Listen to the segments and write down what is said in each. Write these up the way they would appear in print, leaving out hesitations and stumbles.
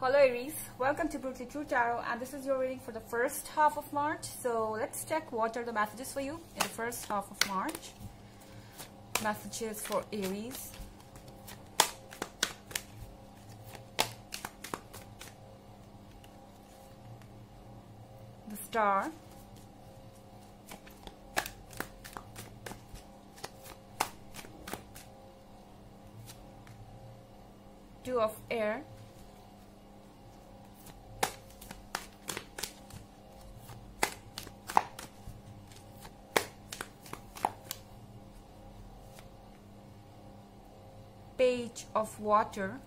Hello Aries, welcome to Brutally True Tarot, and this is your reading for the first half of March. So let's check what are the messages for you in the first half of March. Messages for Aries. The Star. Two of Air. Page of Water.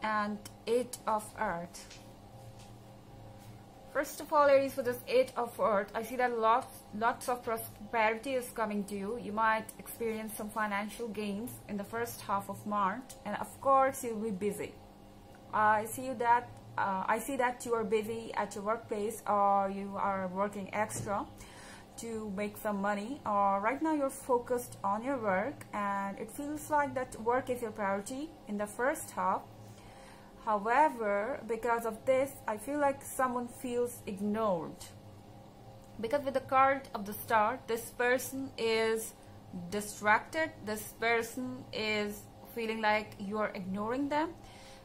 And Eight of Earth. First of all, Aries, for this Eight of Earth, I see that lots of prosperity is coming to you. You might experience some financial gains in the first half of March, and of course you'll be busy. I see that you are busy at your workplace, or you are working extra to make some money, or right now you're focused on your work and it feels like that work is your priority in the first half. However, because of this, I feel like someone feels ignored. Because with the card of the Star, this person is distracted. This person is feeling like you are ignoring them.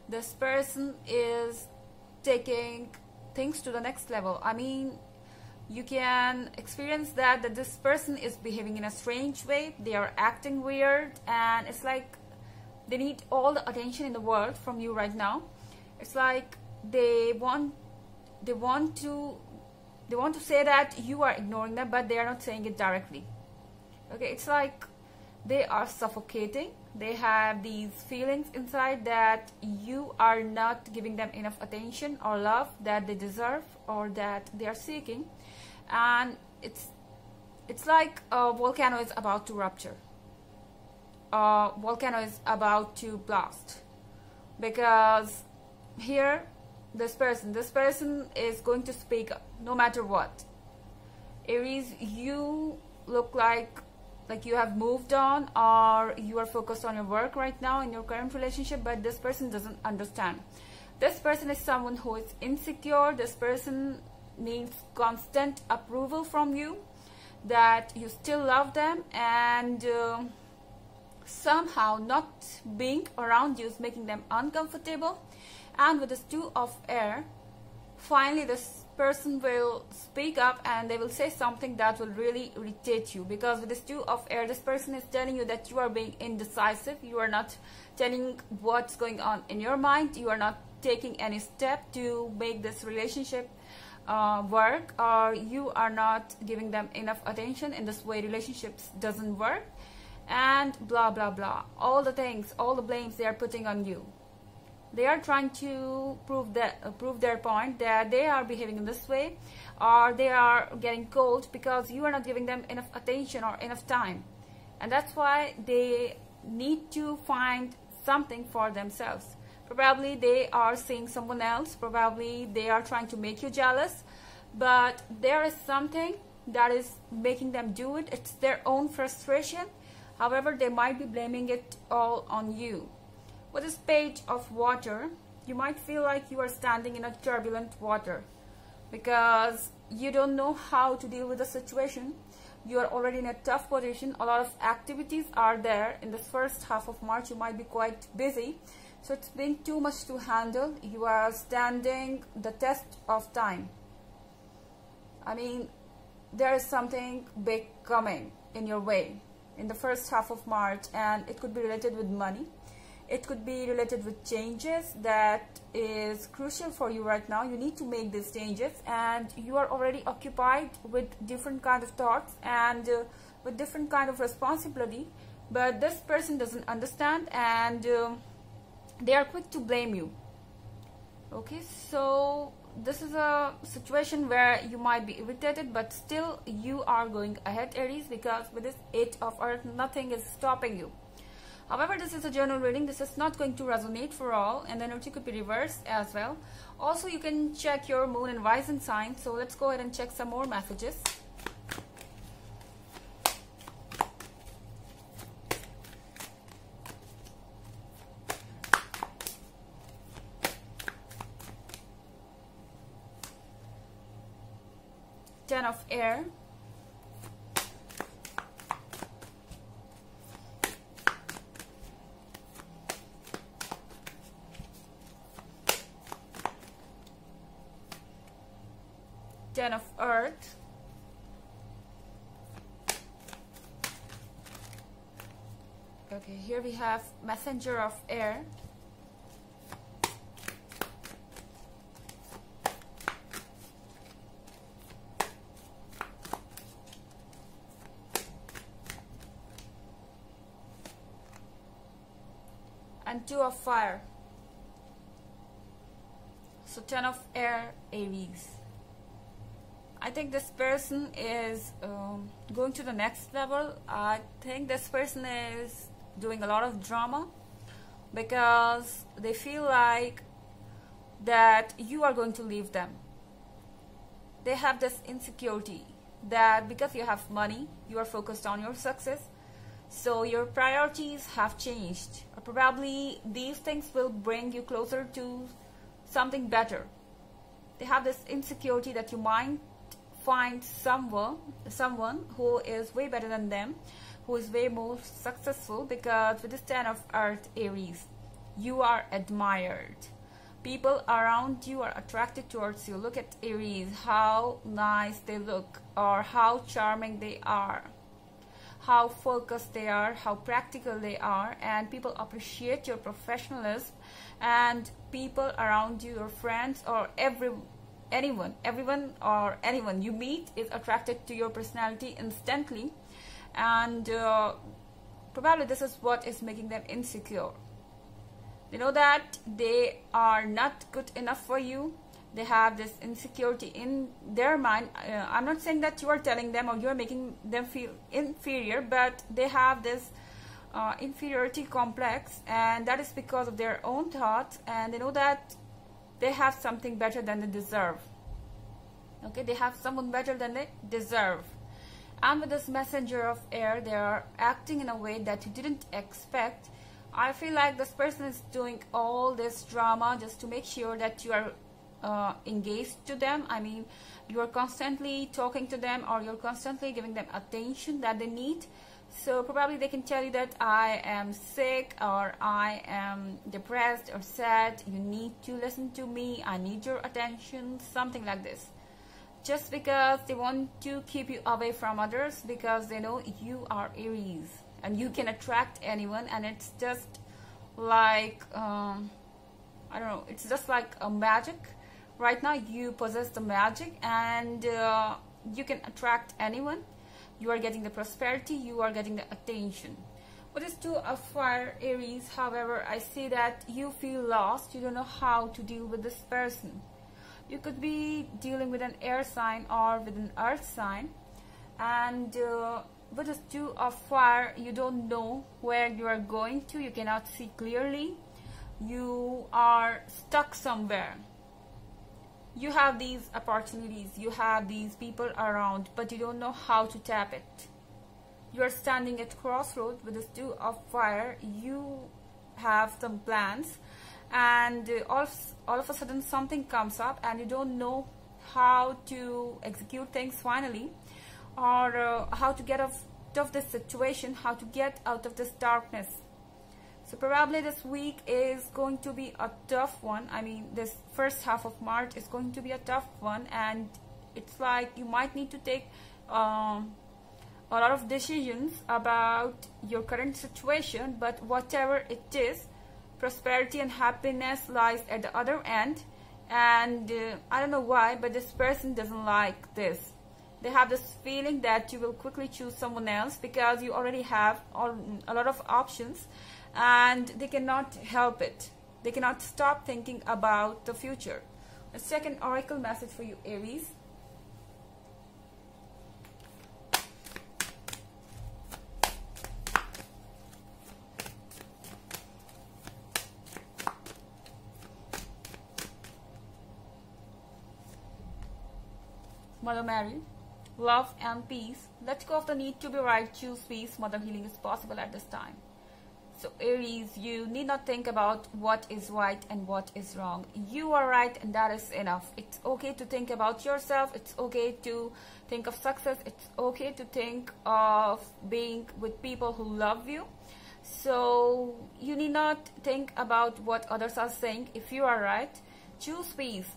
This person is taking things to the next level. I mean, you can experience that this person is behaving in a strange way. They are acting weird, and it's like they need all the attention in the world from you right now. It's like they want to say that you are ignoring them, but they are not saying it directly. Okay, it's like they are suffocating. They have these feelings inside that you are not giving them enough attention or love that they deserve or that they are seeking, and it's like a volcano is about to rupture. A volcano is about to blast, because here this person is going to speak up no matter what. Aries, you look like you have moved on, or you are focused on your work right now in your current relationship, but this person doesn't understand. This person is someone who is insecure. This person needs constant approval from you, that you still love them, and somehow not being around you is making them uncomfortable. And with this Two of Air, finally this person will speak up and they will say something that will really irritate you, because with this Two of Air, this person is telling you that you are being indecisive. You are not telling what's going on in your mind. You are not taking any step to make this relationship work, or you are not giving them enough attention. In this way, relationships doesn't work, and blah blah blah. All the things, all the blames they are putting on you. They are trying to prove their point that they are behaving in this way, or they are getting cold because you are not giving them enough attention or enough time, and that's why they need to find something for themselves. Probably they are seeing someone else. Probably they are trying to make you jealous, but there is something that is making them do it. It's their own frustration. However, they might be blaming it all on you. With this Page of Water, you might feel like you are standing in a turbulent water, because you don't know how to deal with the situation. You are already in a tough position. A lot of activities are there. In this first half of March, you might be quite busy, so it's been too much to handle. You are standing the test of time. I mean, there is something big coming in your way in the first half of March, and it could be related with money. It could be related with changes that is crucial for you right now. You need to make these changes, and you are already occupied with different kind of thoughts and with different kind of responsibility, but this person doesn't understand, and they are quick to blame you. Okay, so this is a situation where you might be irritated, but still you are going ahead, Aries, because with this Eight of Earth, nothing is stopping you. However, this is a general reading. This is not going to resonate for all, and the energy could be reversed as well. Also, you can check your moon and rising sign. So let's go ahead and check some more messages. Ten of Air. Ten of Earth. Okay, here we have Messenger of Air. And Two of Fire. So 10 of Air, Aries. I think this person is going to the next level. I think this person is doing a lot of drama because they feel like that you are going to leave them. They have this insecurity that because you have money, you are focused on your success, so your priorities have changed, or probably these things will bring you closer to something better. They have this insecurity that you might find someone who is way better than them, who is way more successful, because with this 10 of Earth, Aries, you are admired. People around you are attracted towards you. Look at Aries, how nice they look, or how charming they are, how focused they are, how practical they are, and people appreciate your professionalism, and people around you, your friends, or everyone you meet is attracted to your personality instantly, and probably this is what is making them insecure. They know that they are not good enough for you. They have this insecurity in their mind. I'm not saying that you are telling them or you are making them feel inferior, but they have this inferiority complex, and that is because of their own thoughts, and they know that they have something better than they deserve. Okay, they have someone better than they deserve. And with this Messenger of Air, they are acting in a way that you didn't expect. I feel like this person is doing all this drama just to make sure that you are engaged to them. I mean, you are constantly talking to them, or you're constantly giving them attention that they need. So probably they can tell you that I am sick, or I am depressed or sad. You need to listen to me. I need your attention, something like this. Just because they want to keep you away from others, because they know you are Aries and you can attract anyone, and it's just like I don't know, it's just like a magic. Right now you possess the magic, and you can attract anyone. You are getting the prosperity, you are getting the attention. With this Two of Fire, Aries, however, I see that you feel lost. You don't know how to deal with this person. You could be dealing with an air sign or with an earth sign, and with this Two of Fire, you don't know where you are going to. You cannot see clearly. You are stuck somewhere. You have these opportunities, you have these people around, but you don't know how to tap it. You are standing at crossroads with this Two of Fire. You have some plans, and all of a sudden something comes up, and you don't know how to execute things finally, or how to get out of this situation, how to get out of this darkness. So probably this week is going to be a tough one. I mean, this first half of March is going to be a tough one, and it's like you might need to take a lot of decisions about your current situation, but whatever it is, prosperity and happiness lies at the other end. And I don't know why, but this person doesn't like this. They have this feeling that you will quickly choose someone else because you already have a lot of options, and they cannot help it. They cannot stop thinking about the future. Let's check an oracle message for you, Aries. Mother Mary. Love and peace. Let go of the need to be right. Choose peace. Mother healing is possible at this time. So Aries, you need not think about what is right and what is wrong. You are right and that is enough. It's okay to think about yourself. It's okay to think of success. It's okay to think of being with people who love you. So you need not think about what others are saying. If you are right, choose peace.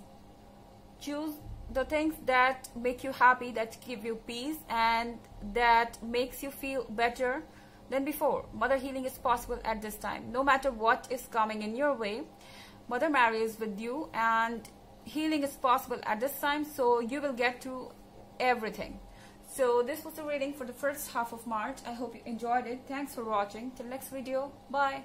Choose the things that make you happy, that give you peace, and that makes you feel better than before. Mother healing is possible at this time. No matter what is coming in your way, Mother Mary is with you and healing is possible at this time, so you will get through everything. So this was the reading for the first half of March. I hope you enjoyed it. Thanks for watching. Till next video. Bye.